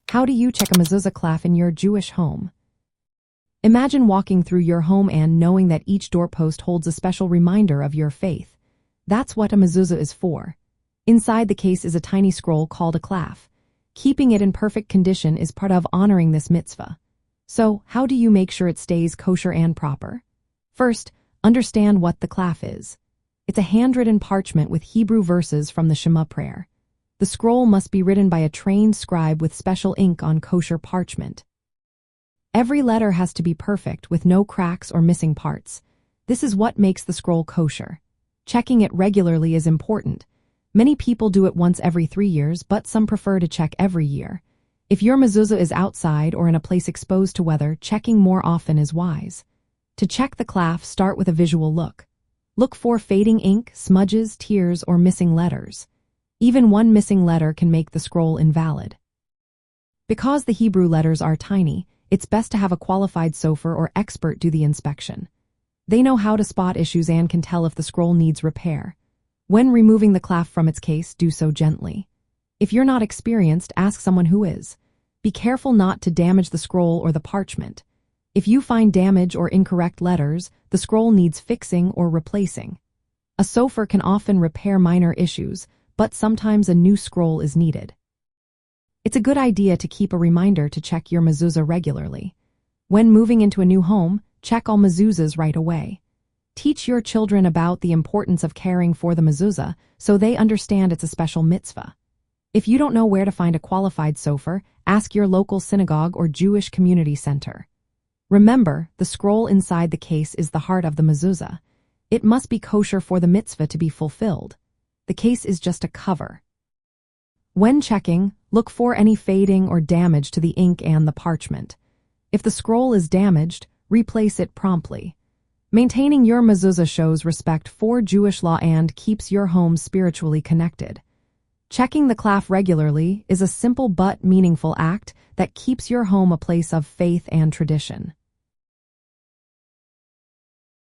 How do you check a Mezuzah Klaf in your Jewish home? Imagine walking through your home and knowing that each doorpost holds a special reminder of your faith. That's what a mezuzah is for. Inside the case is a tiny scroll called a klaf. Keeping it in perfect condition is part of honoring this mitzvah. So, how do you make sure it stays kosher and proper? First, understand what the klaf is. It's a handwritten parchment with Hebrew verses from the Shema prayer. The scroll must be written by a trained scribe with special ink on kosher parchment. Every letter has to be perfect, with no cracks or missing parts. This is what makes the scroll kosher. Checking it regularly is important. Many people do it once every 3 years, but some prefer to check every year. If your mezuzah is outside or in a place exposed to weather, checking more often is wise. To check the klaf, start with a visual look. Look for fading ink, smudges, tears, or missing letters. Even one missing letter can make the scroll invalid. Because the Hebrew letters are tiny, it's best to have a qualified sofer or expert do the inspection. They know how to spot issues and can tell if the scroll needs repair. When removing the klaf from its case, do so gently. If you're not experienced, ask someone who is. Be careful not to damage the scroll or the parchment. If you find damage or incorrect letters, the scroll needs fixing or replacing. A sofer can often repair minor issues, but sometimes a new scroll is needed. It's a good idea to keep a reminder to check your mezuzah regularly. When moving into a new home, check all mezuzahs right away. Teach your children about the importance of caring for the mezuzah so they understand it's a special mitzvah. If you don't know where to find a qualified sofer, ask your local synagogue or Jewish community center. Remember, the scroll inside the case is the heart of the mezuzah. It must be kosher for the mitzvah to be fulfilled. The case is just a cover. When checking, look for any fading or damage to the ink and the parchment. If the scroll is damaged, replace it promptly. Maintaining your mezuzah shows respect for Jewish law and keeps your home spiritually connected. Checking the klaf regularly is a simple but meaningful act that keeps your home a place of faith and tradition.